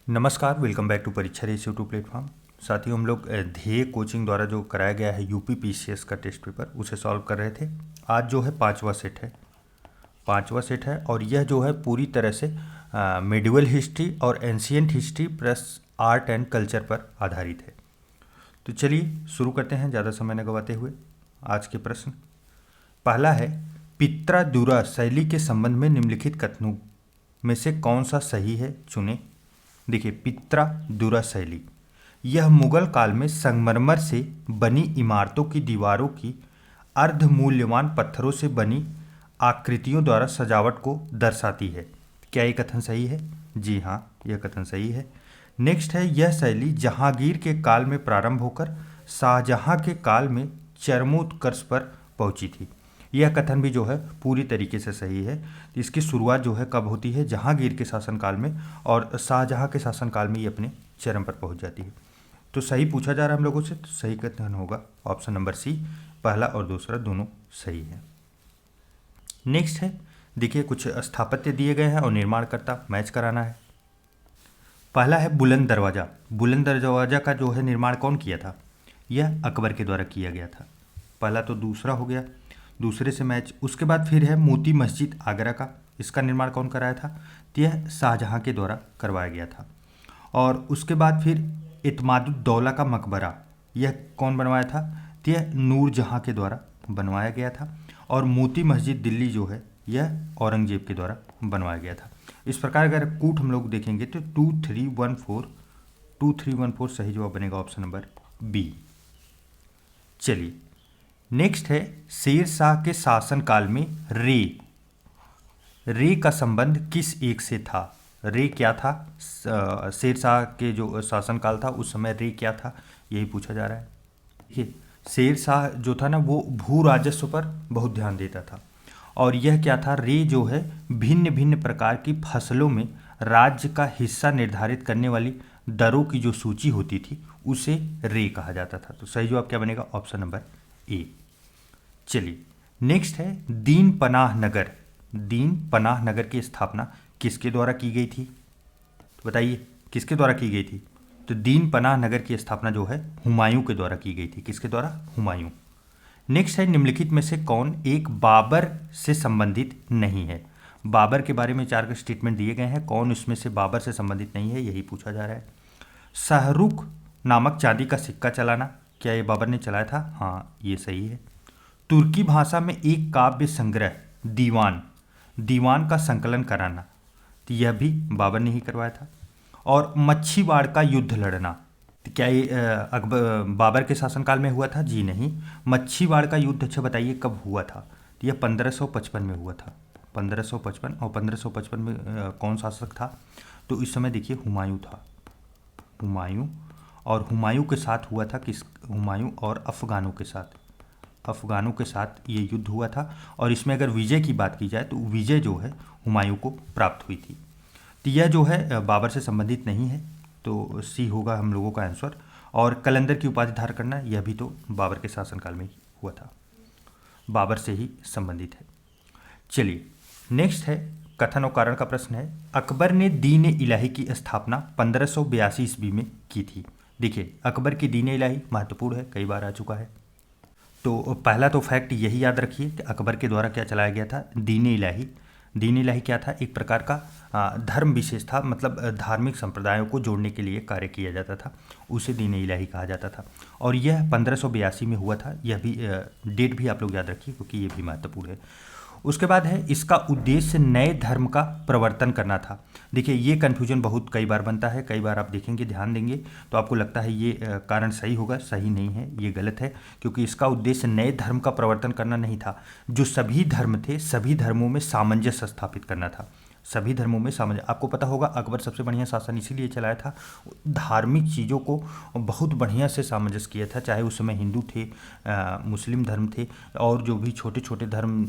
नमस्कार, welcome back to परीक्षा race YouTube platform. साथियों, हम लोग ध्येय कोचिंग द्वारा जो कराया गया है यूपी पीसीएस का टेस्ट पेपर उसे सॉल्व कर रहे थे। आज जो है पांचवा सेट है और यह जो है पूरी तरह से मेडिवल हिस्ट्री और ancient history plus art and culture पर आधारित है। तो चलिए शुरू करते हैं ज़्यादा समय न गवाते हुए। आज के प्रश्न पहला है, पित्रादुरा शैली के संबंध में निम्नलिखित कथनों में से कौन सा सही है, चुनें। देखिए, पित्रादुरा शैली यह मुगल काल में संगमरमर से बनी इमारतों की दीवारों की अर्धमूल्यवान पत्थरों से बनी आकृतियों द्वारा सजावट को दर्शाती है। क्या ये कथन सही है? जी हाँ, यह कथन सही है। नेक्स्ट है, यह शैली जहांगीर के काल में प्रारंभ होकर शाहजहां के काल में चरमोत्कर्ष पर पहुंची थी। यह कथन भी जो है पूरी तरीके से सही है। इसकी शुरुआत जो है कब होती है? जहांगीर के शासनकाल में, और शाहजहां के शासनकाल में ये अपने चरम पर पहुंच जाती है। तो सही पूछा जा रहा है हम लोगों से, तो सही कथन होगा ऑप्शन नंबर सी। पहला और दूसरा दोनों सही है। नेक्स्ट है, देखिए कुछ स्थापत्य दिए गए हैं और निर्माणकर्ता मैच कराना है। पहला है बुलंद दरवाज़ा। बुलंद दरवाज़ा का जो है निर्माण कौन किया था? यह अकबर के द्वारा किया गया था। पहला तो दूसरा हो गया, दूसरे से मैच। उसके बाद फिर है मोती मस्जिद आगरा का। इसका निर्माण कौन कराया था? तो यह शाहजहां के द्वारा करवाया गया था। और उसके बाद फिर इत्मादुद्दौला का मकबरा, यह कौन बनवाया था? तो यह नूरजहां के द्वारा बनवाया गया था। और मोती मस्जिद दिल्ली जो है यह औरंगजेब के द्वारा बनवाया गया था। इस प्रकार अगर कूट हम लोग देखेंगे तो 2314 सही जवाब बनेगा ऑप्शन नंबर बी। चलिए नेक्स्ट है, शेर शाह के शासनकाल में रे का संबंध किस एक से था? रे क्या था? शेर शाह के जो शासनकाल था उस समय रे क्या था, यही पूछा जा रहा है। देखिए, शेर शाह जो था ना वो भू राजस्व पर बहुत ध्यान देता था। और यह क्या था? रे जो है भिन्न भिन्न प्रकार की फसलों में राज्य का हिस्सा निर्धारित करने वाली दरों की जो सूची होती थी उसे रे कहा जाता था। तो सही जवाब क्या बनेगा? Option number A. चलिए नेक्स्ट है, दीन पनाह नगर की स्थापना किसके द्वारा की गई थी? तो बताइए किसके द्वारा की गई थी? तो दीन पनाह नगर की स्थापना जो है हुमायूं के द्वारा की गई थी। किसके द्वारा? हुमायूं। नेक्स्ट है, निम्नलिखित में से कौन एक बाबर से संबंधित नहीं है? बाबर के बारे में 4 स्टेटमेंट दिए गए हैं, कौन उसमें से बाबर से संबंधित नहीं है, यही पूछा जा रहा है। शाहरुख नामक चांदी का सिक्का चलाना, क्या ये बाबर ने चलाया था? हाँ, ये सही है। तुर्की भाषा में एक काव्य संग्रह दीवान का संकलन कराना, तो यह भी बाबर ने ही करवाया था। और मच्छीवाड़ का युद्ध लड़ना, तो क्या ये बाबर के शासनकाल में हुआ था? जी नहीं। मच्छीवाड़ का युद्ध, अच्छा बताइए कब हुआ था? तो यह 1555 में हुआ था। 1555। और 1555 में कौन शासक था? तो इस समय देखिए हुमायूं था। और हुमायूं के साथ हुआ था हुमायूं और अफगानों के साथ ये युद्ध हुआ था। और इसमें अगर विजय की बात की जाए तो विजय जो है हुमायूं को प्राप्त हुई थी। तो यह जो है बाबर से संबंधित नहीं है, तो सी होगा हम लोगों का आंसर। और कलंदर की उपाधि धारण करना, यह भी तो बाबर के शासनकाल में ही हुआ था, बाबर से ही संबंधित है। चलिए नेक्स्ट है, कथन और कारण का प्रश्न है। अकबर ने दीन इलाही की स्थापना 1582 ईस्वी में की थी। देखिए, अकबर की दीन इलाही महत्वपूर्ण है, कई बार आ चुका है। तो पहला तो फैक्ट यही याद रखिए कि अकबर के द्वारा क्या चलाया गया था? दीन इलाही क्या था? एक प्रकार का धर्म विशेष था, मतलब धार्मिक संप्रदायों को जोड़ने के लिए कार्य किया जाता था, उसे दीन इलाही कहा जाता था। और यह 1582 में हुआ था। यह भी डेट भी आप लोग याद रखिए क्योंकि ये भी महत्वपूर्ण है। उसके बाद है, इसका उद्देश्य नए धर्म का प्रवर्तन करना था। देखिए, ये कन्फ्यूजन बहुत कई बार बनता है, कई बार आप देखेंगे, ध्यान देंगे तो आपको लगता है ये कारण सही होगा, सही नहीं है, ये गलत है। क्योंकि इसका उद्देश्य नए धर्म का प्रवर्तन करना नहीं था, जो सभी धर्म थे सभी धर्मों में सामंजस्य स्थापित करना था। सभी धर्मों में सामंजस्य, आपको पता होगा अकबर सबसे बढ़िया शासन इसीलिए चलाया था, धार्मिक चीज़ों को बहुत बढ़िया से सामंजस्य किया था। चाहे उस समय हिंदू थे, मुस्लिम धर्म थे, और जो भी छोटे छोटे धर्म,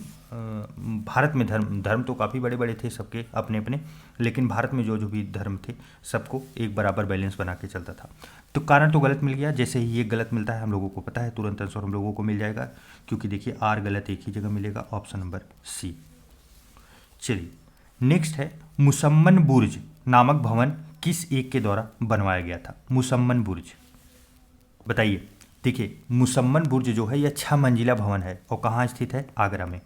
भारत में धर्म तो काफ़ी बड़े बड़े थे सबके अपने अपने, लेकिन भारत में जो जो भी धर्म थे सबको एक बराबर बैलेंस बना के चलता था। तो कारण तो गलत मिल गया। जैसे ही ये गलत मिलता है हम लोगों को पता है, तुरंत आंसर हम लोगों को मिल जाएगा, क्योंकि देखिए आर गलत एक ही जगह मिलेगा, ऑप्शन नंबर सी। चलिए नेक्स्ट है, मुसम्मन बुर्ज नामक भवन किस एक के द्वारा बनवाया गया था? मुसम्मन बुर्ज। बताइए। देखिए, मुसम्मन बुर्ज जो है यह 6 मंजिला भवन है और कहाँ स्थित है? आगरा में।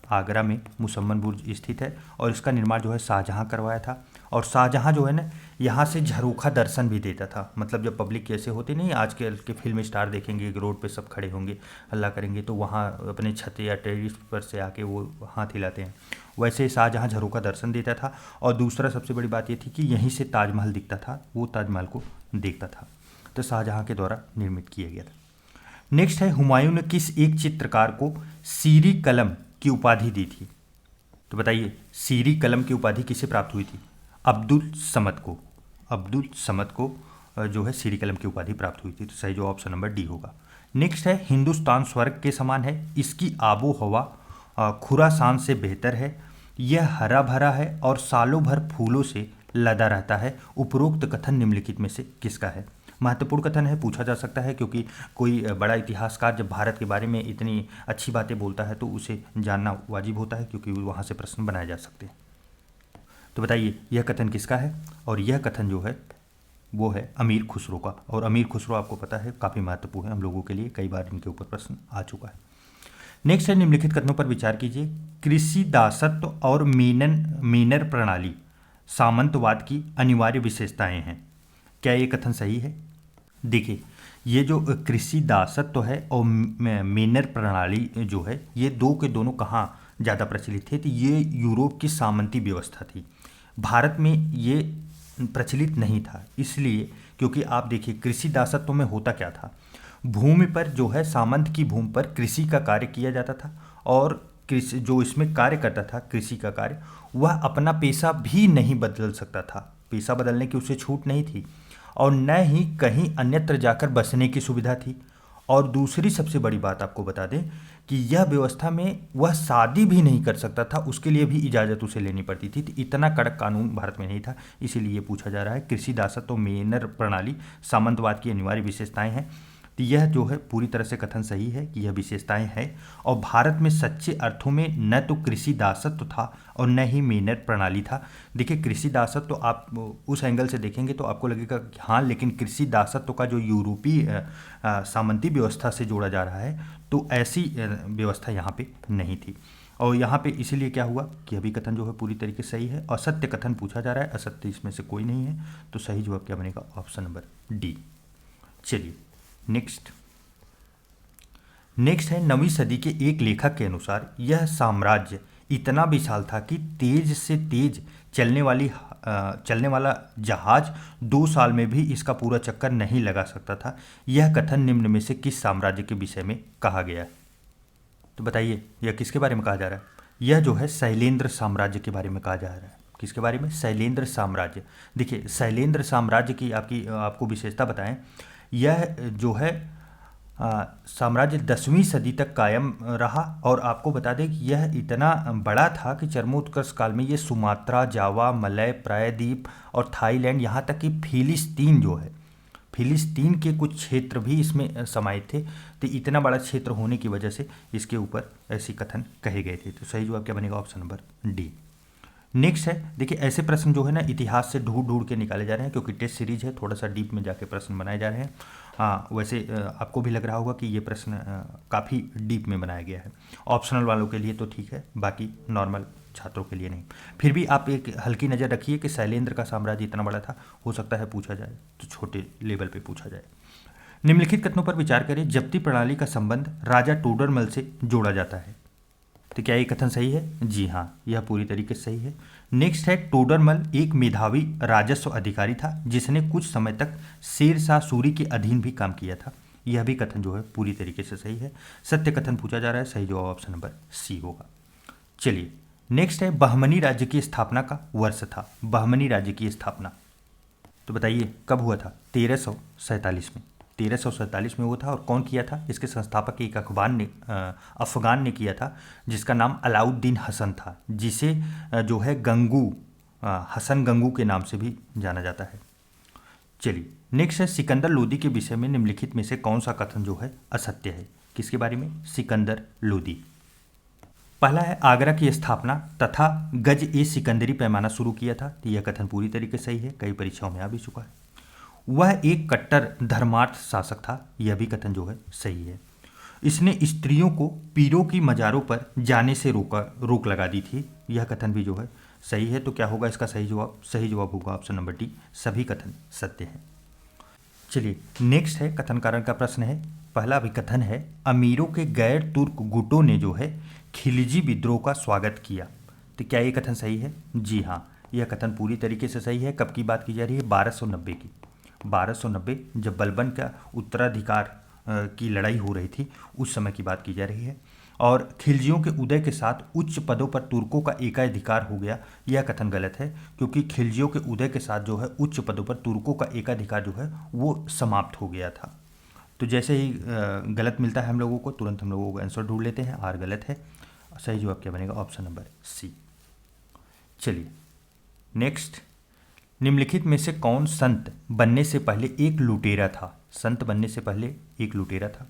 आगरा में मुसम्मन बुर्ज स्थित है और इसका निर्माण जो है शाहजहाँ करवाया था। और शाहजहाँ जो है ना, यहाँ से झरोखा दर्शन भी देता था। मतलब जब पब्लिक कैसे होती नहीं, आजकल के फिल्म स्टार देखेंगे कि रोड पे सब खड़े होंगे, हल्ला करेंगे, तो वहाँ अपने छत या टेरिस पर से आके वो हाथ हिलाते हैं, वैसे शाहजहाँ झरोखा दर्शन देता था। और दूसरा सबसे बड़ी बात ये थी कि यहीं से ताजमहल दिखता था, वो ताजमहल को देखता था। तो शाहजहाँ के द्वारा निर्मित किया गया था। नेक्स्ट है, हुमायूं ने किस एक चित्रकार को सीरी कलम की उपाधि दी थी? तो बताइए, सीरी कलम की उपाधि किसे प्राप्त हुई थी? अब्दुल समद को। अब्दुल समद को जो है सीरी कलम की उपाधि प्राप्त हुई थी। तो सही जो ऑप्शन नंबर डी होगा। नेक्स्ट है, हिंदुस्तान स्वर्ग के समान है, इसकी आबो हवा खुरासान से बेहतर है, यह हरा भरा है और सालों भर फूलों से लदा रहता है। उपरोक्त कथन निम्नलिखित में से किसका है? महत्वपूर्ण कथन है, पूछा जा सकता है, क्योंकि कोई बड़ा इतिहासकार जब भारत के बारे में इतनी अच्छी बातें बोलता है तो उसे जानना वाजिब होता है, क्योंकि वहाँ से प्रश्न बनाए जा सकते हैं। तो बताइए, यह कथन किसका है? और यह कथन जो है वो है अमीर खुसरो का। और अमीर खुसरो आपको पता है काफ़ी महत्वपूर्ण है हम लोगों के लिए, कई बार इनके ऊपर प्रश्न आ चुका है। नेक्स्ट है, निम्नलिखित कथनों पर विचार कीजिए। कृषि दासत्व और मीनर प्रणाली सामंतवाद की अनिवार्य विशेषताएं हैं। क्या ये कथन सही है? देखिए, ये जो कृषि दासत्व है और मेनर प्रणाली जो है, ये दो के दोनों कहाँ ज़्यादा प्रचलित थे? तो ये यूरोप की सामंती व्यवस्था थी, भारत में ये प्रचलित नहीं था। इसलिए क्योंकि आप देखिए, कृषि दासत्व में होता क्या था, भूमि पर जो है सामंत की भूमि पर कृषि का कार्य किया जाता था और कृषि जो इसमें कार्य करता था, कृषि का कार्य, वह अपना पेशा भी नहीं बदल सकता था, पेशा बदलने की उसे छूट नहीं थी, और न ही कहीं अन्यत्र जाकर बसने की सुविधा थी। और दूसरी सबसे बड़ी बात आपको बता दें कि यह व्यवस्था में वह शादी भी नहीं कर सकता था, उसके लिए भी इजाज़त उसे लेनी पड़ती थी। तो इतना कड़क कानून भारत में नहीं था, इसीलिए ये पूछा जा रहा है कृषि दासत्व और मेनर प्रणाली सामंतवाद की अनिवार्य विशेषताएं हैं। तो यह जो है पूरी तरह से कथन सही है कि यह विशेषताएं हैं, और भारत में सच्चे अर्थों में न तो कृषि दासत्व था और न ही मेनर प्रणाली था। देखिए, कृषि दासत्व तो आप उस एंगल से देखेंगे तो आपको लगेगा कि हाँ, लेकिन कृषि दासत्व का जो यूरोपीय सामंती व्यवस्था से जोड़ा जा रहा है, तो ऐसी व्यवस्था यहाँ पे नहीं थी। और यहाँ पे इसीलिए क्या हुआ कि अभी कथन जो है पूरी तरीके से सही है। असत्य कथन पूछा जा रहा है, असत्य इसमें से कोई नहीं है, तो सही जवाब क्या बनेगा? Option number D. चलिए नेक्स्ट है, 9वीं सदी के एक लेखक के अनुसार यह साम्राज्य इतना विशाल था कि तेज से तेज चलने वाला जहाज 2 साल में भी इसका पूरा चक्कर नहीं लगा सकता था। यह कथन निम्न में से किस साम्राज्य के विषय में कहा गया है? तो बताइए, यह किसके बारे में कहा जा रहा है? यह जो है शैलेंद्र साम्राज्य के बारे में कहा जा रहा है। किसके बारे में? शैलेंद्र साम्राज्य। देखिए, शैलेंद्र साम्राज्य की आपको विशेषता बताएं, यह जो है साम्राज्य 10वीं सदी तक कायम रहा, और आपको बता दें कि यह इतना बड़ा था कि चरमोत्कर्ष काल में ये सुमात्रा, जावा, मलय प्रायद्वीप और थाईलैंड, यहाँ तक कि फिलिस्तीन जो है, फिलिस्तीन के कुछ क्षेत्र भी इसमें समाहित थे। तो इतना बड़ा क्षेत्र होने की वजह से इसके ऊपर ऐसे कथन कहे गए थे। तो सही जवाब क्या बनेगा? Option number D. नेक्स्ट है, देखिए ऐसे प्रश्न जो है ना इतिहास से ढूंढ ढूंढ के निकाले जा रहे हैं, क्योंकि टेस्ट सीरीज है, थोड़ा सा डीप में जाके प्रश्न बनाए जा रहे हैं। हाँ, वैसे आपको भी लग रहा होगा कि ये प्रश्न काफ़ी डीप में बनाया गया है। ऑप्शनल वालों के लिए तो ठीक है, बाकी नॉर्मल छात्रों के लिए नहीं। फिर भी आप एक हल्की नज़र रखिए कि शैलेंद्र का साम्राज्य इतना बड़ा था, हो सकता है पूछा जाए तो छोटे लेवल पे पूछा जाए। निम्नलिखित कथनों पर विचार करें। जब्ती प्रणाली का संबंध राजा टोडरमल से जोड़ा जाता है। तो क्या ये कथन सही है? जी हाँ, यह पूरी तरीके से सही है। नेक्स्ट है, टोडरमल एक मेधावी राजस्व अधिकारी था जिसने कुछ समय तक शेर शाह सूरी के अधीन भी काम किया था। यह भी कथन जो है पूरी तरीके से सही है। सत्य कथन पूछा जा रहा है, सही जवाब ऑप्शन नंबर सी होगा। चलिए नेक्स्ट है, बहमनी राज्य की स्थापना का वर्ष था। बहमनी राज्य की स्थापना तो बताइए कब हुआ था? 1347 में। 1347 में वो था, और कौन किया था? इसके संस्थापक एक अफगान ने किया था, जिसका नाम अलाउद्दीन हसन था, जिसे जो है हसन गंगू के नाम से भी जाना जाता है। चलिए नेक्स्ट है, सिकंदर लोदी के विषय में निम्नलिखित में से कौन सा कथन जो है असत्य है? किसके बारे में? सिकंदर लोदी। पहला है आगरा की स्थापना तथा गज ए सिकंदरी पैमाना शुरू किया था, तो यह कथन पूरी तरीके से सही है, कई परीक्षाओं में आ भी चुका है। वह एक कट्टर धर्मार्थ शासक था, यह भी कथन जो है सही है। इसने स्त्रियों को पीरों की मज़ारों पर जाने से रोक लगा दी थी, यह कथन भी जो है सही है। तो क्या होगा इसका सही जवाब? सही जवाब होगा ऑप्शन नंबर डी, सभी कथन सत्य हैं। चलिए नेक्स्ट है कथन कारण का प्रश्न है। पहला अभिकथन है अमीरों के गैर तुर्क गुटों ने जो है खिलजी विद्रोह का स्वागत किया, तो क्या ये कथन सही है? जी हाँ, यह कथन पूरी तरीके से सही है। कब की बात की जा रही है? 1290 की। 1290 जब बलबन का उत्तराधिकार की लड़ाई हो रही थी, उस समय की बात की जा रही है। और खिलजियों के उदय के साथ उच्च पदों पर तुर्कों का एकाधिकार हो गया, यह कथन गलत है, क्योंकि खिलजियों के उदय के साथ जो है उच्च पदों पर तुर्कों का एकाधिकार जो है वो समाप्त हो गया था। तो जैसे ही गलत मिलता है हम लोगों को, तुरंत हम लोगों को आंसर ढूंढ लेते हैं, आर गलत है। सही जवाब क्या बनेगा? Option number C. चलिए नेक्स्ट, निम्नलिखित में से कौन संत बनने से पहले एक लुटेरा था? संत बनने से पहले एक लुटेरा था,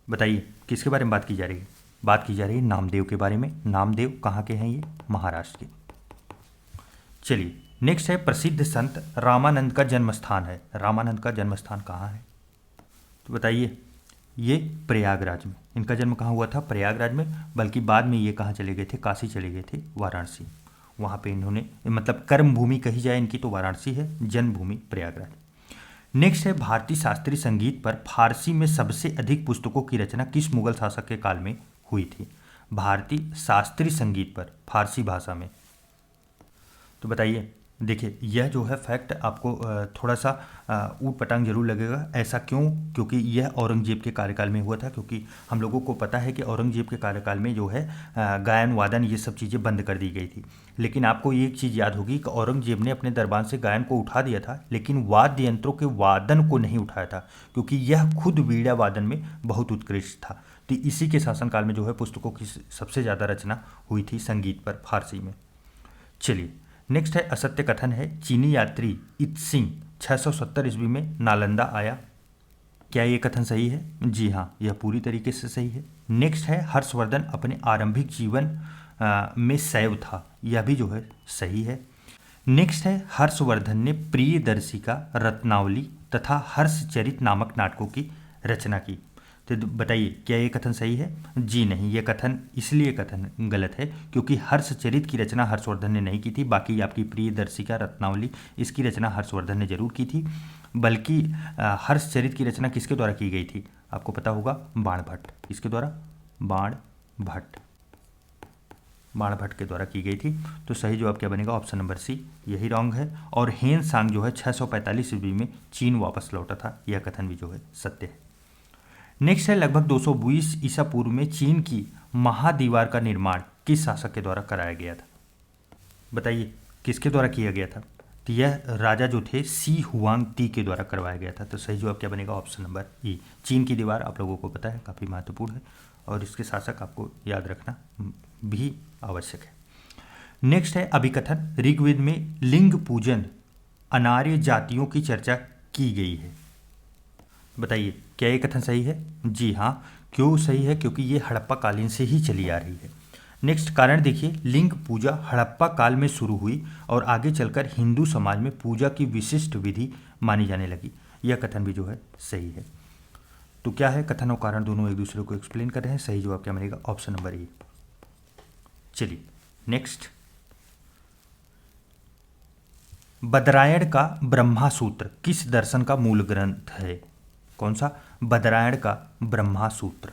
बताइए किसके बारे में बात की जा रही है? बात की जा रही है नामदेव के बारे में। नामदेव कहाँ के हैं? ये महाराष्ट्र के। चलिए नेक्स्ट है प्रसिद्ध संत रामानंद का जन्म स्थान है। रामानंद का जन्म स्थान कहाँ है? तो बताइए। ये प्रयागराज में, इनका जन्म कहाँ हुआ था? प्रयागराज में, बल्कि बाद में ये कहाँ चले गए थे? काशी चले गए थे, वाराणसी। वहाँ पे इन्होंने, मतलब कर्म भूमि कही जाए इनकी तो वाराणसी है, जन्मभूमि प्रयागराज। नेक्स्ट है भारतीय शास्त्रीय संगीत पर फारसी में सबसे अधिक पुस्तकों की रचना किस मुगल शासक के काल में हुई थी? भारतीय शास्त्रीय संगीत पर फारसी भाषा में, तो बताइए। देखिए यह जो है फैक्ट आपको थोड़ा सा ऊट पटांग जरूर लगेगा। ऐसा क्यों? क्योंकि यह औरंगजेब के कार्यकाल में हुआ था, क्योंकि हम लोगों को पता है कि औरंगजेब के कार्यकाल में जो है गायन वादन ये सब चीज़ें बंद कर दी गई थी। लेकिन आपको एक चीज़ याद होगी कि औरंगजेब ने अपने दरबार से गायन को उठा दिया था, लेकिन वाद्य यंत्रों के वादन को नहीं उठाया था, क्योंकि यह खुद वीणा वादन में बहुत उत्कृष्ट था। तो इसी के शासनकाल में जो है पुस्तकों की सबसे ज़्यादा रचना हुई थी संगीत पर फारसी में। चलिए नेक्स्ट है असत्य कथन है चीनी यात्री इत्सिंग 670 ईस्वी में नालंदा आया, क्या ये कथन सही है? जी हाँ, यह पूरी तरीके से सही है। नेक्स्ट है हर्षवर्धन अपने आरंभिक जीवन में शैव था, यह भी जो है सही है। नेक्स्ट है हर्षवर्धन ने प्रियदर्शिका, रत्नावली तथा हर्षचरित नामक नाटकों की रचना की, तो बताइए क्या ये कथन सही है? जी नहीं, ये कथन इसलिए कथन गलत है क्योंकि हर्षचरित की रचना हर्षवर्धन ने नहीं की थी। बाकी आपकी प्रियदर्शिका, रत्नावली, इसकी रचना हर्षवर्धन ने जरूर की थी। बल्कि हर्षचरित की रचना किसके द्वारा की गई थी? आपको पता होगा, बाणभट्ट। इसके द्वारा? बाणभट्ट के द्वारा की गई थी। तो सही जवाब क्या बनेगा? ऑप्शन नंबर सी, यही रॉन्ग है। और हेन सांग जो है 645 ईस्वी में चीन वापस लौटा था, यह कथन भी जो है सत्य है। नेक्स्ट है लगभग 220 ईसा पूर्व में चीन की महादीवार का निर्माण किस शासक के द्वारा कराया गया था? बताइए किसके द्वारा किया गया था? तो यह राजा जो थे सी हुआंग ती के द्वारा करवाया गया था। तो सही जवाब क्या बनेगा? ऑप्शन नंबर ई। चीन की दीवार आप लोगों को पता है काफ़ी महत्वपूर्ण है, और इसके शासक आपको याद रखना भी आवश्यक है। नेक्स्ट है अभिकथन ऋग्वेद में लिंग पूजन अनार्य जातियों की चर्चा की गई है, बताइए क्या ये कथन सही है? जी हाँ, क्यों सही है? क्योंकि ये हड़प्पा कालीन से ही चली आ रही है। नेक्स्ट कारण देखिए, लिंग पूजा हड़प्पा काल में शुरू हुई और आगे चलकर हिंदू समाज में पूजा की विशिष्ट विधि मानी जाने लगी, यह कथन भी जो है सही है। तो क्या है, कथन और कारण दोनों एक दूसरे को एक्सप्लेन कर रहे हैं। सही जवाब क्या बनेगा? Option number A. चलिए नेक्स्ट, बदरायण का ब्रह्मा सूत्र किस दर्शन का मूल ग्रंथ है? कौन सा? बदरायण का ब्रह्मा सूत्र,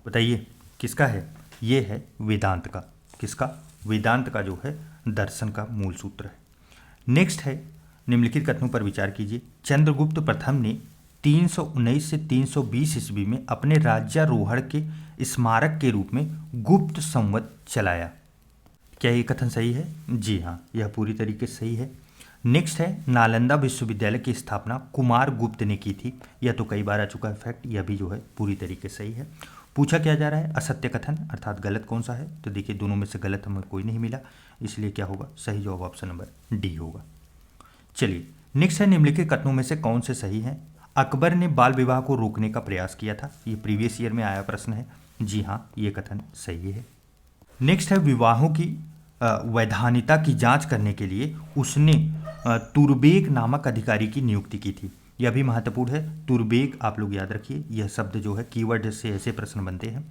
बताइए किसका है? ये है वेदांत का। किसका? वेदांत का जो है दर्शन का मूल सूत्र है। नेक्स्ट है निम्नलिखित कथनों पर विचार कीजिए। चंद्रगुप्त प्रथम ने 319 से 320 ईस्वी में अपने राज्यारोहण के स्मारक के रूप में गुप्त संवत चलाया, क्या ये कथन सही है? जी हाँ, यह पूरी तरीके से सही है। नेक्स्ट है नालंदा विश्वविद्यालय की स्थापना कुमार गुप्त ने की थी, यह तो कई बार आ चुका है फैक्ट, यह भी जो है पूरी तरीके से सही है। पूछा क्या जा रहा है? असत्य कथन अर्थात गलत कौन सा है? तो देखिए दोनों में से गलत हमें कोई नहीं मिला, इसलिए क्या होगा? सही जवाब ऑप्शन नंबर डी होगा। चलिए नेक्स्ट है निम्नलिखित कथनों में से कौन से सही हैं? अकबर ने बाल विवाह को रोकने का प्रयास किया था, ये प्रीवियस ईयर में आया प्रश्न है। जी हाँ, ये कथन सही है। नेक्स्ट है विवाहों की वैधानिकता की जांच करने के लिए उसने तुरबेक नामक अधिकारी की नियुक्ति की थी। यह भी महत्वपूर्ण है। तुरबेक आप लोग याद रखिए, यह शब्द जो है कीवर्ड से ऐसे प्रश्न बनते हैं।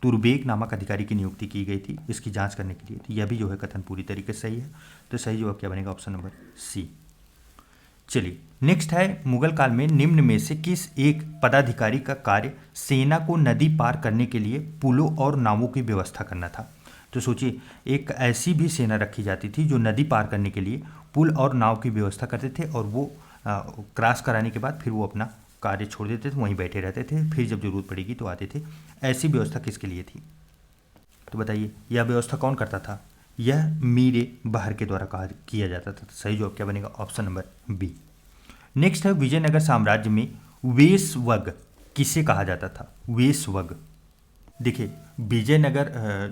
तुरबेक नामक अधिकारी की नियुक्ति की गई थी इसकी जांच करने के लिए। तो यह भी जो है कथन पूरी तरीके से सही है। तो सही जवाब क्या बनेगा? Option number C. चलिए नेक्स्ट है, मुगल काल में निम्न में से किस एक पदाधिकारी का कार्य सेना को नदी पार करने के लिए पुलों और नावों की व्यवस्था करना था? तो सोचिए, एक ऐसी भी सेना रखी जाती थी जो नदी पार करने के लिए पुल और नाव की व्यवस्था करते थे, और वो क्रॉस कराने के बाद फिर वो अपना कार्य छोड़ देते थे, वहीं बैठे रहते थे, फिर जब जरूरत पड़ेगी तो आते थे। ऐसी व्यवस्था किसके लिए थी? तो बताइए, यह व्यवस्था कौन करता था? यह मीरे बहर के द्वारा किया जाता था। सही जवाब क्या बनेगा? Option number B. नेक्स्ट है, विजयनगर साम्राज्य में वेशवग किसे कहा जाता था? वेशवग। देखिए, विजयनगर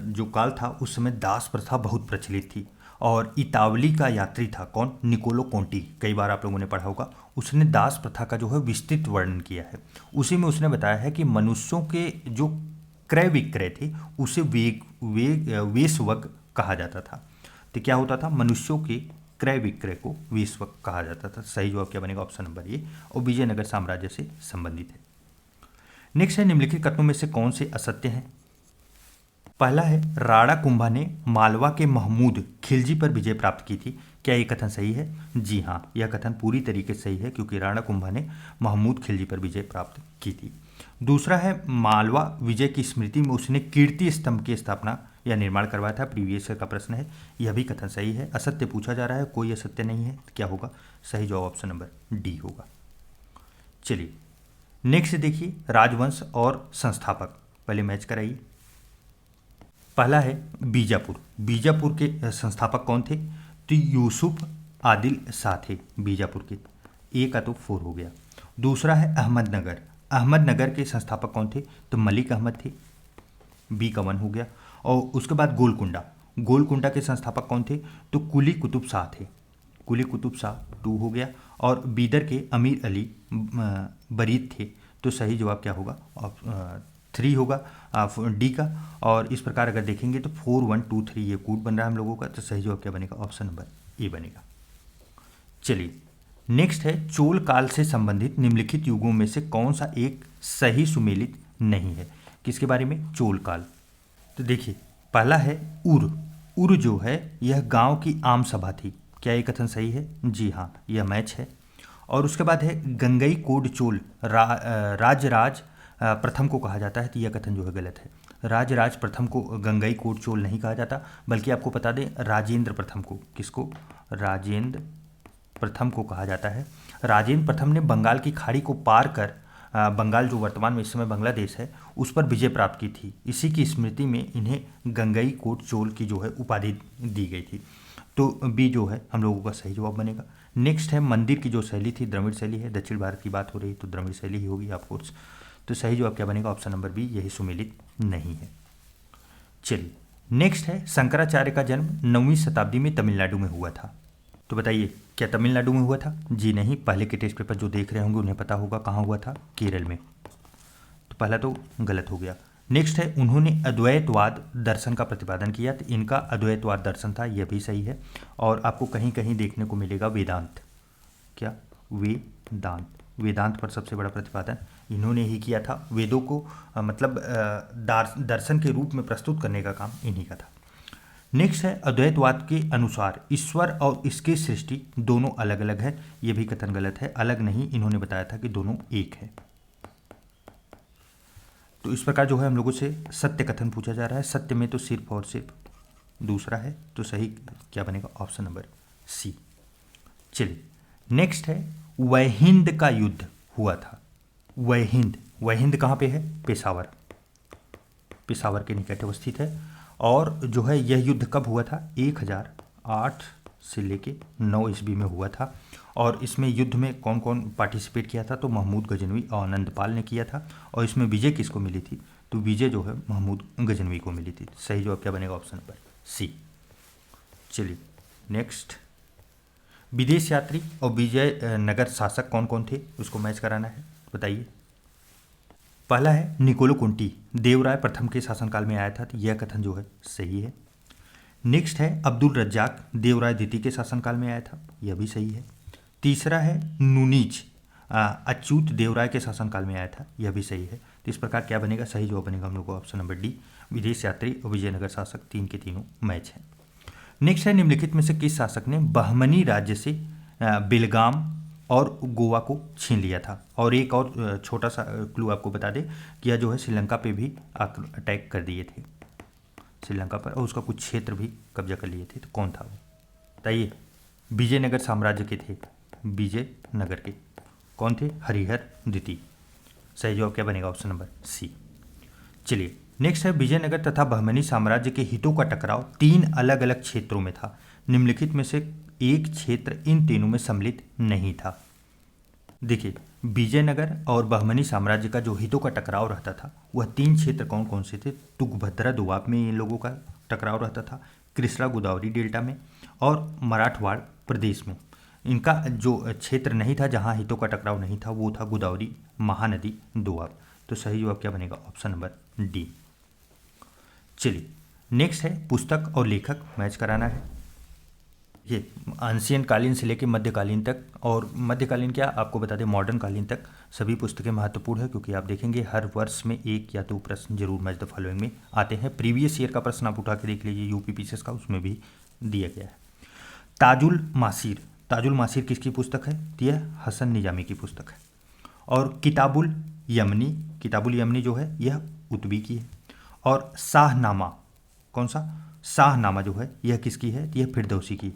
जो काल था उस समय दास प्रथा बहुत प्रचलित थी, और इतावली का यात्री था कौन? Niccolo Conti. कई बार आप लोगों ने पढ़ा होगा। उसने दास प्रथा का जो है विस्तृत वर्णन किया है। उसी में उसने बताया है कि मनुष्यों के जो क्रय विक्रय थे उसे वेशवग कहा जाता था। तो क्या होता था? मनुष्यों के क्रय विक्रय को वेशवग कहा जाता था। सही जवाब क्या बनेगा? ऑप्शन नंबर ए, और विजयनगर साम्राज्य से संबंधित है। नेक्स्ट है, निम्नलिखित कथनों में से कौन से असत्य हैं? पहला है, राणा कुंभा ने मालवा के महमूद खिलजी पर विजय प्राप्त की थी। क्या यह कथन सही है? जी हाँ, यह कथन पूरी तरीके से सही है, क्योंकि राणा कुंभा ने महमूद खिलजी पर विजय प्राप्त की थी। दूसरा है, मालवा विजय की स्मृति में उसने कीर्ति स्तंभ की स्थापना या निर्माण करवाया था। प्रीवियस का प्रश्न है, यह भी कथन सही है। असत्य पूछा जा रहा है, कोई असत्य नहीं है, तो क्या होगा? सही जवाब ऑप्शन नंबर डी होगा। चलिए नेक्स्ट देखिए, राजवंश और संस्थापक। पहले मैच कराइए। पहला है बीजापुर। बीजापुर के संस्थापक कौन थे? तो यूसुफ आदिल शाह थे बीजापुर के। ए का तो 4 हो गया। दूसरा है अहमदनगर। अहमदनगर के संस्थापक कौन थे? तो मलिक अहमद थे। बी का 1 हो गया। और उसके बाद गोलकुंडा। गोलकुंडा के संस्थापक कौन थे? तो कुली कुतुब शाह थे। कुली कुतुब शाह 2 हो गया। और बीदर के अमीर अली बरीद थे। तो सही जवाब क्या होगा? 3 होगा डी का। और इस प्रकार अगर देखेंगे तो 4 1 2 3 ये कूट बन रहा है हम लोगों का। तो सही जवाब क्या बनेगा? ऑप्शन नंबर ए बनेगा। चलिए नेक्स्ट है, चोल काल से संबंधित निम्नलिखित युगों में से कौन सा एक सही सुमेलित नहीं है? किसके बारे में? चोल काल। तो देखिए, पहला है उर। उर जो है यह गांव की आम सभा थी। क्या ये कथन सही है? जी हाँ, यह मैच है। और उसके बाद है गंगई कोड चोल राजराज प्रथम को कहा जाता है। तो यह कथन जो है गलत है। राजराज प्रथम को गंगई कोड चोल नहीं कहा जाता, बल्कि आपको बता दें राजेंद्र प्रथम को। किसको? राजेंद्र प्रथम को कहा जाता है। राजेंद्र प्रथम ने बंगाल की खाड़ी को पार कर बंगाल जो वर्तमान में इस समय बांग्लादेश है उस पर विजय प्राप्त की थी। इसी की स्मृति में इन्हें गंगई कोट चोल की जो है उपाधि दी गई थी। तो बी जो है हम लोगों का सही जवाब बनेगा। नेक्स्ट है, मंदिर की जो शैली थी द्रविड़ शैली है। दक्षिण भारत की बात हो रही तो द्रविड़ शैली ही होगी ऑफकोर्स। तो सही जवाब क्या बनेगा? ऑप्शन नंबर बी, यही सुमेलित नहीं है। चलिए नेक्स्ट है, शंकराचार्य का जन्म 9वीं शताब्दी में तमिलनाडु में हुआ था। तो बताइए, क्या तमिलनाडु में हुआ था? जी नहीं। पहले के टेस्ट पेपर जो देख रहे होंगे उन्हें पता होगा कहाँ हुआ था। केरल में। तो पहला तो गलत हो गया। नेक्स्ट है, उन्होंने अद्वैतवाद दर्शन का प्रतिपादन किया। तो इनका अद्वैतवाद दर्शन था, यह भी सही है। और आपको कहीं कहीं देखने को मिलेगा वेदांत। क्या? वेदांत। वेदांत पर सबसे बड़ा प्रतिपादन इन्होंने ही किया था। वेदों को मतलब दर्शन के रूप में प्रस्तुत करने का काम इन्हीं का था। नेक्स्ट है, अद्वैतवाद के अनुसार ईश्वर और इसकी सृष्टि दोनों अलग अलग है। यह भी कथन गलत है। अलग नहीं, इन्होंने बताया था कि दोनों एक है। तो इस प्रकार जो है हम लोगों से सत्य कथन पूछा जा रहा है। सत्य में तो सिर्फ और सिर्फ दूसरा है। तो सही क्या बनेगा? Option number C. चलिए नेक्स्ट है, वहिंद का युद्ध हुआ था। वहिंद। वहिंद कहाँ पे है? पेशावर। पेशावर के निकट अवस्थित है। और जो है यह युद्ध कब हुआ था? 1008 से लेके 9 ईस्वी में हुआ था। और इसमें युद्ध में कौन कौन पार्टिसिपेट किया था? तो महमूद गजनवी और आनंदपाल ने किया था। और इसमें विजय किसको मिली थी? तो विजय जो है महमूद गजनवी को मिली थी। सही जवाब क्या बनेगा? Option number C. चलिए नेक्स्ट, विदेश यात्री और विजय नगर शासक कौन कौन थे उसको मैच कराना है। बताइए। पहला है निकोलो कुंटी। देवराय प्रथम के शासनकाल में आया था। तो यह कथन जो है सही है। नेक्स्ट है अब्दुल रज्जाक देवराय द्वितीय के शासनकाल में आया था, यह भी सही है। तीसरा है नुनीज अच्युत देवराय के शासनकाल में आया था, यह भी सही है। तो इस प्रकार क्या बनेगा, सही जवाब बनेगा हम लोग को ऑप्शन नंबर डी, विदेश यात्री और विजयनगर शासक, तीन के तीनों मैच है। नेक्स्ट है निम्नलिखित में से किस शासक ने बहमनी राज्य से बेलगाम और गोवा को छीन लिया था। और एक और छोटा सा क्लू आपको बता दें कि यह जो है श्रीलंका पे भी अटैक कर दिए थे, श्रीलंका पर, और उसका कुछ क्षेत्र भी कब्जा कर लिए थे। तो कौन था वो बताइए। विजयनगर साम्राज्य के थे, विजयनगर के कौन थे, हरिहर द्वितीय। सही जवाब क्या बनेगा, ऑप्शन नंबर सी। चलिए नेक्स्ट है विजयनगर तथा बहमनी साम्राज्य के हितों का टकराव तीन अलग अलग क्षेत्रों में था, निम्नलिखित में से एक क्षेत्र इन तीनों में सम्मिलित नहीं था। देखिए विजयनगर और बहमनी साम्राज्य का जो हितों का टकराव रहता था वह तीन क्षेत्र कौन कौन से थे। तुंगभद्रा दोआब में इन लोगों का टकराव रहता था, कृष्णा गोदावरी डेल्टा में और मराठवाड़ प्रदेश में। इनका जो क्षेत्र नहीं था जहां हितों का टकराव नहीं था वो था गोदावरी महानदी दोआब। तो सही जवाब क्या बनेगा, ऑप्शन नंबर डी। चलिए नेक्स्ट है पुस्तक और लेखक मैच कराना है। ये एंशियन कालीन से लेकर मध्यकालीन तक, और मध्यकालीन क्या आपको बता दें मॉडर्न कालीन तक सभी पुस्तकें महत्वपूर्ण है, क्योंकि आप देखेंगे हर वर्ष में एक या दो प्रश्न जरूर मैच द फॉलोइंग में आते हैं। प्रीवियस ईयर का प्रश्न आप उठा के देख लीजिए यूपीपीसीएस का, उसमें भी दिया गया है। ताजुल मासीर, ताजुल मासीर किसकी पुस्तक है, यह हसन निजामी की पुस्तक है। और किताबुल यमनी, किताबुल यमनी जो है यह उतबी की है। और शाहनामा, कौन सा, शाहनामा जो है यह किसकी है, यह फिरदौसी की।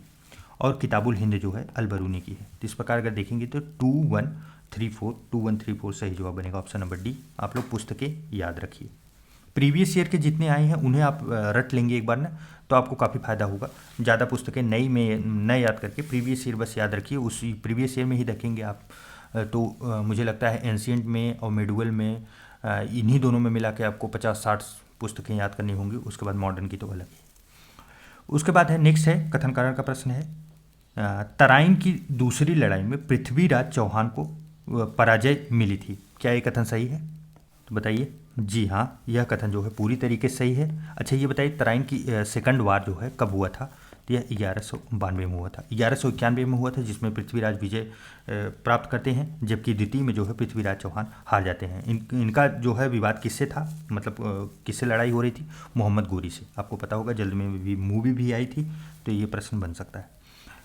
और किताबुल हिंद जो है अलबरूनी की है। तो इस प्रकार अगर देखेंगे तो 2134 सही जवाब बनेगा, ऑप्शन नंबर डी। आप लोग पुस्तकें याद रखिए, प्रीवियस ईयर के जितने आए हैं उन्हें आप रट लेंगे एक बार ना, तो आपको काफ़ी फायदा होगा। ज़्यादा पुस्तकें नई में न याद करके प्रीवियस ईयर बस याद रखिए, उसी प्रीवियस ईयर में ही रखेंगे आप। तो मुझे लगता है एंशिएंट में और मिडुअल में इन्हीं दोनों में मिला के आपको 50-60 पुस्तकें याद करनी होंगी। उसके बाद मॉडर्न की तो अलग है। उसके बाद है नेक्स्ट है कथन कारण का प्रश्न है। तराइन की दूसरी लड़ाई में पृथ्वीराज चौहान को पराजय मिली थी, क्या ये कथन सही है, तो बताइए। जी हाँ, यह कथन जो है पूरी तरीके से सही है। अच्छा ये बताइए तराइन की सेकंड वार जो है कब हुआ था, तो यह 1192 में हुआ था, 1191 में हुआ था, जिसमें पृथ्वीराज विजय प्राप्त करते हैं, जबकि द्वितीय में जो है पृथ्वीराज चौहान हार जाते हैं। इनका जो है विवाद किससे था, मतलब किससे लड़ाई हो रही थी, मोहम्मद गोरी से। आपको पता होगा जल्द में भी मूवी भी आई थी, तो ये प्रश्न बन सकता है।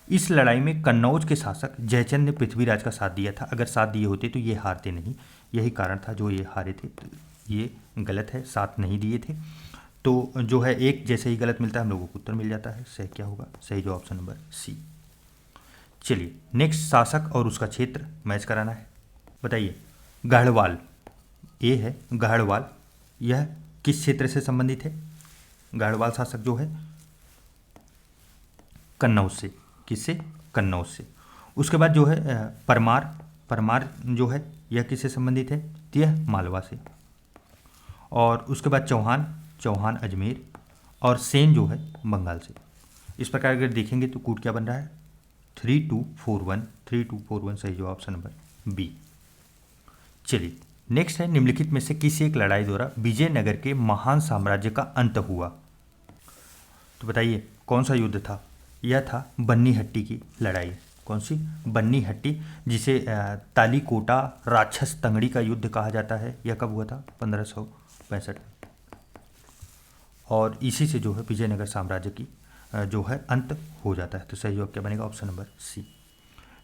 इस लड़ाई में कन्नौज के शासक जयचंद ने पृथ्वीराज का साथ दिया था, अगर साथ दिए होते तो ये हारते नहीं, यही कारण था जो ये हारे थे। तो ये गलत है, साथ नहीं दिए थे। तो जो है एक जैसे ही गलत मिलता है हम लोगों को उत्तर मिल जाता है। सही क्या होगा, सही जो ऑप्शन नंबर सी। चलिए नेक्स्ट शासक और उसका क्षेत्र मैच कराना है। बताइए गढ़वाल, ये है गढ़वाल, यह किस क्षेत्र से संबंधित है, गढ़वाल शासक जो है कन्नौज से, किससे, कन्नौज से। उसके बाद जो है परमार, परमार जो है यह किससे संबंधित है, यह मालवा से। और उसके बाद चौहान, चौहान अजमेर। और सेन जो है बंगाल से। इस प्रकार अगर देखेंगे तो कूट क्या बन रहा है, 3241 सही जवाब ऑप्शन नंबर बी। चलिए नेक्स्ट है निम्नलिखित में से किसी एक लड़ाई द्वारा विजयनगर के महान साम्राज्य का अंत हुआ, तो बताइए कौन सा युद्ध था। यह था बन्नीहट्टी की लड़ाई। कौन सी, बन्नीहट्टी, जिसे तालीकोटा राक्षस तंगड़ी का युद्ध कहा जाता है। यह कब हुआ था, 1565। और इसी से जो है विजयनगर साम्राज्य की जो है अंत हो जाता है। तो सही जवाब क्या बनेगा, ऑप्शन नंबर सी।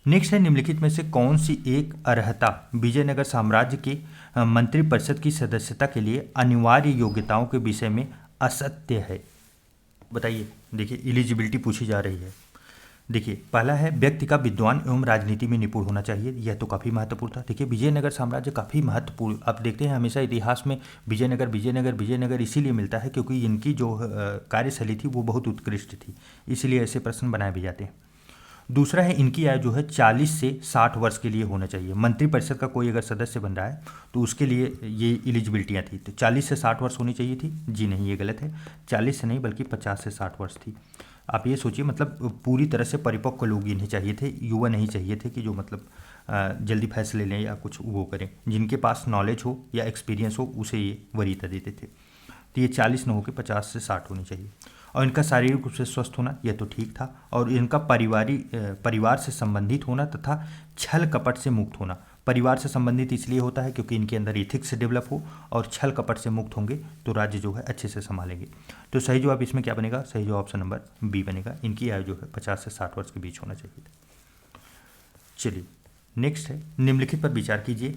नेक्स्ट है निम्नलिखित में से कौन सी एक अर्हता विजयनगर साम्राज्य के मंत्रिपरिषद की सदस्यता के लिए अनिवार्य योग्यताओं के विषय में असत्य है, बताइए। देखिए एलिजिबिलिटी पूछी जा रही है। देखिए पहला है व्यक्ति का विद्वान एवं राजनीति में निपुण होना चाहिए, यह तो काफ़ी महत्वपूर्ण था। देखिए विजयनगर साम्राज्य काफ़ी महत्वपूर्ण, आप देखते हैं हमेशा इतिहास में विजयनगर विजयनगर विजयनगर इसीलिए मिलता है क्योंकि इनकी जो कार्यशैली थी वो बहुत उत्कृष्ट थी, इसीलिए ऐसे प्रश्न बनाए भी जाते हैं। दूसरा है इनकी आयु जो है 40 से 60 वर्ष के लिए होना चाहिए। मंत्रिपरिषद का कोई अगर सदस्य बन रहा है तो उसके लिए ये एलिजिबिलिटियाँ थी, तो 40 से 60 वर्ष होनी चाहिए थी। जी नहीं, ये गलत है, 40 से नहीं बल्कि 50 से 60 वर्ष थी। आप ये सोचिए, मतलब पूरी तरह से परिपक्व लोग इन्हें चाहिए थे, युवा नहीं चाहिए थे कि जो मतलब जल्दी फैसले लें या कुछ वो करें। जिनके पास नॉलेज हो या एक्सपीरियंस हो उसे ये वरीयता देते थे। तो ये 40 न होकर 50 से 60 होनी चाहिए। और इनका शारीरिक रूप से स्वस्थ होना यह तो ठीक था, और इनका परिवार से संबंधित होना तथा छल कपट से मुक्त होना। परिवार से संबंधित इसलिए होता है क्योंकि इनके अंदर इथिक्स डेवलप हो, और छल कपट से मुक्त होंगे तो राज्य जो है अच्छे से संभालेंगे। तो सही जवाब इसमें क्या बनेगा? सही जवाब ऑप्शन नंबर बी बनेगा। इनकी आयु जो है 50 से 60 वर्ष के बीच होना चाहिए था। चलिए नेक्स्ट है, निम्नलिखित पर विचार कीजिए।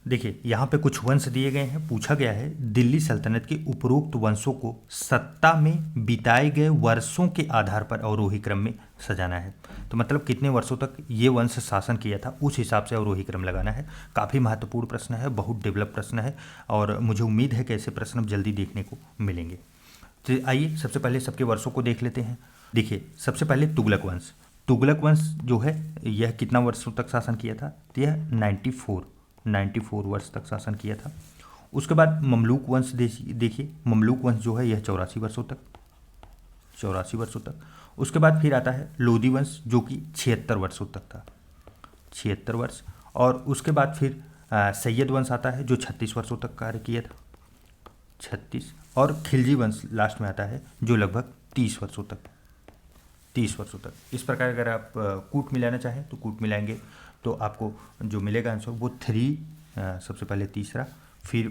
देखिए यहाँ पे कुछ वंश दिए गए हैं, पूछा गया है दिल्ली सल्तनत के उपरोक्त वंशों को सत्ता में बिताए गए वर्षों के आधार पर अवरोही क्रम में सजाना है। तो मतलब कितने वर्षों तक ये वंश शासन किया था, उस हिसाब से अवरोही क्रम लगाना है। काफ़ी महत्वपूर्ण प्रश्न है, बहुत डेवलप प्रश्न है, और मुझे उम्मीद है कि ऐसे प्रश्न अब जल्दी देखने को मिलेंगे। तो आइए सबसे पहले सबके वर्षों को देख लेते हैं। देखिए सबसे पहले तुगलक वंश। तुगलक वंश जो है यह कितना वर्षों तक शासन किया था? तो यह 94 वर्ष तक शासन किया था। उसके बाद ममलूक वंश देखिए, ममलूक वंश जो है यह 84 वर्षों तक। उसके बाद फिर आता है लोदी वंश जो कि 76 वर्षों तक था, 76 वर्ष। और उसके बाद फिर सैयद वंश आता है जो 36 वर्षों तक कार्य किया था, 36। और खिलजी वंश लास्ट में आता है जो लगभग 30 वर्षों तक। इस प्रकार अगर आप कूट मिलाना चाहें तो कूट मिलाएंगे तो आपको जो मिलेगा आंसर वो 3, सबसे पहले तीसरा, फिर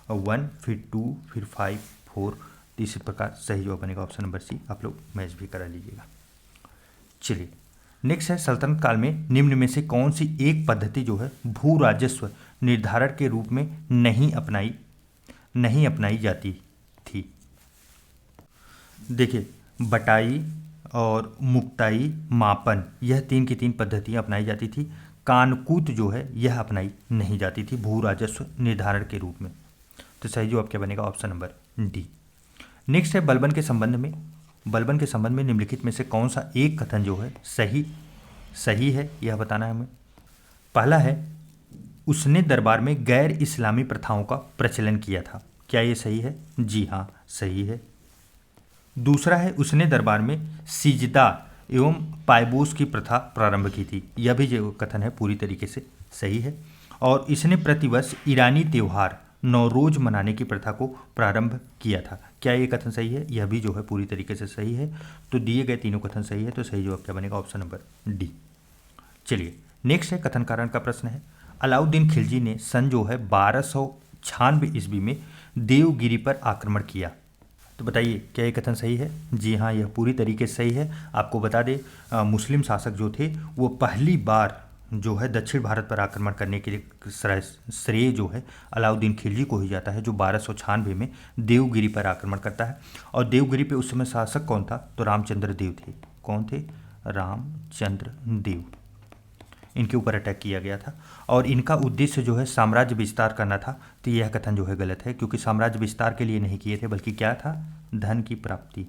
1, फिर 2, फिर 5, 4, इसी प्रकार सही जवाब बनेगा ऑप्शन नंबर सी। आप लोग मैच भी करा लीजिएगा। चलिए नेक्स्ट है, सल्तनत काल में निम्न में से कौन सी एक पद्धति जो है भू राजस्व निर्धारण के रूप में नहीं अपनाई जाती थी? देखिए बटाई और मुक्ताई मापन, यह 3 की 3 पद्धतियाँ अपनाई जाती थी। कानकूत जो है यह अपनाई नहीं जाती थी भू राजस्व निर्धारण के रूप में। तो सही जवाब क्या बनेगा? Option number D. नेक्स्ट है, बलबन के संबंध में निम्नलिखित में से कौन सा एक कथन जो है सही है, यह बताना है हमें। पहला है, उसने दरबार में गैर इस्लामी प्रथाओं का प्रचलन किया था। क्या ये सही है? जी हाँ, सही है। दूसरा है, उसने दरबार में सिजदा एवं पायबोस की प्रथा प्रारंभ की थी। यह भी जो कथन है पूरी तरीके से सही है। और इसने प्रतिवर्ष ईरानी त्यौहार नौरोज मनाने की प्रथा को प्रारंभ किया था। क्या ये कथन सही है? यह भी जो है पूरी तरीके से सही है। तो दिए गए तीनों कथन सही है, तो सही जवाब क्या बनेगा? Option number D. चलिए नेक्स्ट है, कथन कारण का प्रश्न है। अलाउद्दीन खिलजी ने सन जो है 1296 ईस्वी में देवगिरी पर आक्रमण किया। तो बताइए क्या ये कथन सही है? जी हाँ, यह पूरी तरीके से सही है। आपको बता दें मुस्लिम शासक जो थे वो पहली बार जो है दक्षिण भारत पर आक्रमण करने के लिए श्रेय जो है अलाउद्दीन खिलजी को ही जाता है, जो 1296 में देवगिरी पर आक्रमण करता है। और देवगिरी पे उस समय शासक कौन था? तो रामचंद्र देव थे। कौन थे? रामचंद्र देव। इनके ऊपर अटैक किया गया था, और इनका उद्देश्य जो है साम्राज्य विस्तार करना था। तो यह कथन जो है गलत है, क्योंकि साम्राज्य विस्तार के लिए नहीं किए थे, बल्कि क्या था? धन की प्राप्ति।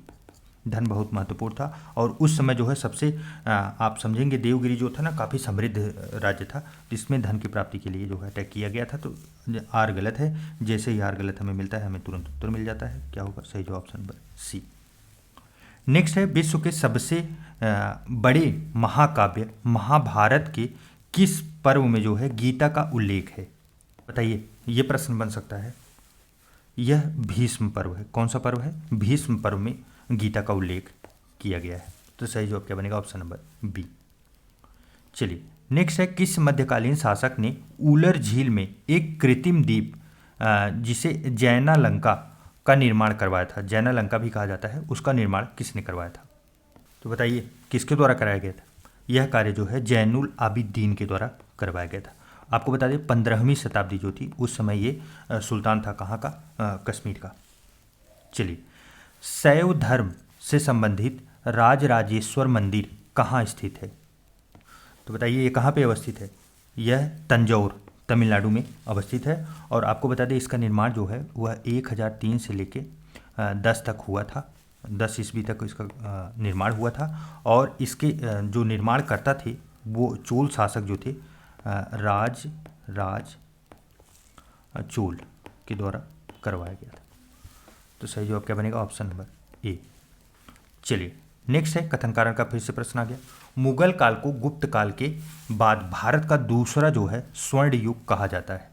धन बहुत महत्वपूर्ण था, और उस समय जो है सबसे आप समझेंगे देवगिरी जो था ना काफ़ी समृद्ध राज्य था, जिसमें धन की प्राप्ति के लिए जो है अटैक किया गया था। तो आर गलत है। जैसे ही आर गलत हमें मिलता है, हमें तुरंत उत्तर मिल जाता है। क्या होगा? सही जवाब ऑप्शन नंबर सी। नेक्स्ट है, विश्व के सबसे बड़े महाकाव्य महाभारत के किस पर्व में जो है गीता का उल्लेख है? बताइए, ये प्रश्न बन सकता है। यह भीष्म पर्व है। कौन सा पर्व है? भीष्म पर्व में गीता का उल्लेख किया गया है। तो सही जवाब क्या बनेगा? Option number B. चलिए नेक्स्ट है, किस मध्यकालीन शासक ने उलर झील में एक कृत्रिम द्वीप जिसे जैनालंका का निर्माण करवाया था? जैनालंका भी कहा जाता है, उसका निर्माण किसने करवाया था? तो बताइए किसके द्वारा कराया गया था? यह कार्य जो है जैनुल आबिदीन के द्वारा करवाया गया था। आपको बता दें 15वीं शताब्दी जो थी उस समय ये सुल्तान था कहाँ का? कश्मीर का। चलिए, शैव धर्म से संबंधित राजराजेश्वर मंदिर कहाँ स्थित है? तो बताइए ये कहाँ पे अवस्थित है? यह तंजौर तमिलनाडु में अवस्थित है। और आपको बता दें इसका निर्माण जो है वह 1003 से लेके 10 तक हुआ था, 10 ईस्वी तक इसका निर्माण हुआ था। और इसके जो निर्माणकर्ता थे वो चोल शासक जो थे राज चोल के द्वारा करवाया गया था। तो सही जवाब क्या बनेगा? Option number A. चलिए नेक्स्ट है, कथन कारण का फिर से प्रश्न आ गया। मुगल काल को गुप्त काल के बाद भारत का दूसरा जो है स्वर्ण युग कहा जाता है।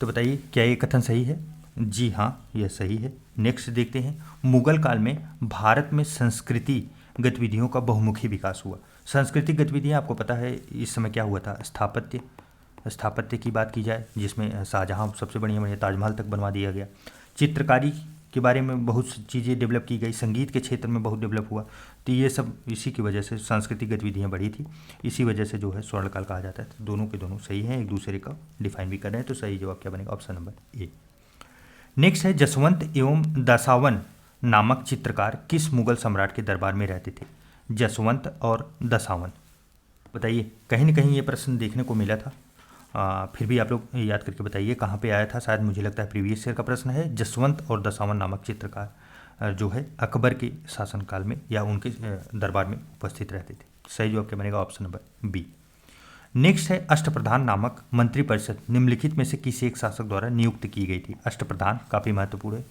तो बताइए क्या ये कथन सही है? जी हाँ, यह सही है। नेक्स्ट देखते हैं, मुगल काल में भारत में संस्कृति गतिविधियों का बहुमुखी विकास हुआ। सांस्कृतिक गतिविधियाँ आपको पता है इस समय क्या हुआ था, स्थापत्य की बात की जाए जिसमें शाहजहाँ सबसे बढ़िया बढ़िया ताजमहल तक बनवा दिया गया। चित्रकारी के बारे में बहुत सी चीज़ें डेवलप की गई, संगीत के क्षेत्र में बहुत डेवलप हुआ। तो ये सब इसी की वजह से सांस्कृतिक गतिविधियाँ बढ़ी थी, इसी वजह से जो है स्वर्णकाल कहा जाता है। तो दोनों के दोनों सही हैं, एक दूसरे का डिफाइन भी कर रहे हैं। तो सही जवाब क्या बनेगा, ऑप्शन नंबर ए। नेक्स्ट है, जसवंत एवं दसावन नामक चित्रकार किस मुगल सम्राट के दरबार में रहते थे। जसवंत और दसावन, बताइए। कहीं ना कहीं ये प्रश्न देखने को मिला था, फिर भी आप लोग याद करके बताइए कहाँ पे आया था। शायद मुझे लगता है प्रीवियस ईयर का प्रश्न है। जसवंत और दसावन नामक चित्रकार जो है अकबर के शासनकाल में या उनके दरबार में उपस्थित रहते थे। सही जवाब क्या बनेगा, ऑप्शन नंबर बी। नेक्स्ट है, अष्टप्रधान नामक मंत्रिपरिषद निम्नलिखित में से किसी एक शासक द्वारा नियुक्त की गई थी। अष्टप्रधान काफ़ी महत्वपूर्ण है,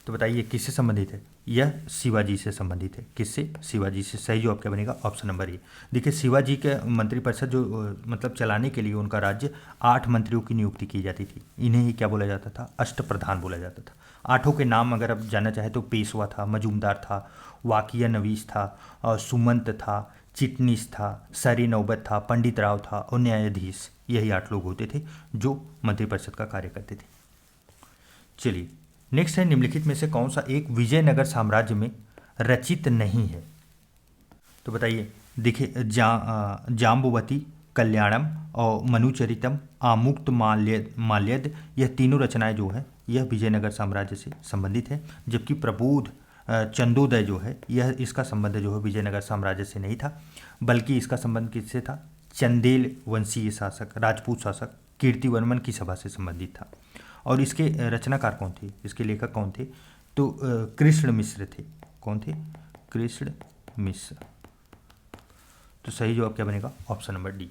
तो बताइए किससे संबंधित है। यह शिवाजी से संबंधित है। किससे, शिवाजी से। सही जवाब क्या बनेगा, ऑप्शन नंबर ए। देखिए शिवाजी के मंत्रिपरिषद जो मतलब चलाने के लिए उनका राज्य 8 मंत्रियों की नियुक्ति की जाती थी। इन्हें ही क्या बोला जाता था, अष्टप्रधान बोला जाता था। 8 के नाम अगर आप जानना चाहें तो पेशवा था, मजूमदार था, वाकिया नवीस था, सुमंत था, चिटनीस था, सरी नौबत था, पंडित राव था और न्यायाधीश। यही 8 लोग होते थे जो मंत्रिपरिषद का कार्य करते थे। चलिए नेक्स्ट है, निम्नलिखित में से कौन सा एक विजयनगर साम्राज्य में रचित नहीं है। तो बताइए। देखिए जाम्बुवती, कल्याणम और मनुचरितम, आमुक्त माल्यद, यह तीनों रचनाएं जो है यह विजयनगर साम्राज्य से संबंधित है। जबकि प्रबोध चंदोदय जो है यह इसका संबंध जो है विजयनगर साम्राज्य से नहीं था, बल्कि इसका संबंध किससे था, चंदेल वंशीय शासक, राजपूत शासक कीर्तिवर्मन की सभा से संबंधित था। और इसके रचनाकार कौन थे, इसके लेखक कौन थे, तो कृष्ण मिश्र थे। कौन थे, कृष्ण मिश्र। तो सही जवाब क्या बनेगा, ऑप्शन नंबर डी।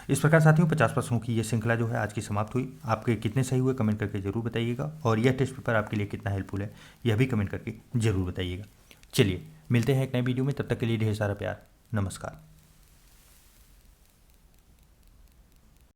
इस प्रकार साथियों 50 प्रश्नों की ये श्रृंखला जो है आज की समाप्त हुई। आपके कितने सही हुए कमेंट करके जरूर बताइएगा, और यह टेस्ट पेपर आपके लिए कितना हेल्पफुल है यह भी कमेंट करके जरूर बताइएगा। चलिए मिलते हैं एक नए वीडियो में, तब तक के लिए ढेर सारा प्यार, नमस्कार।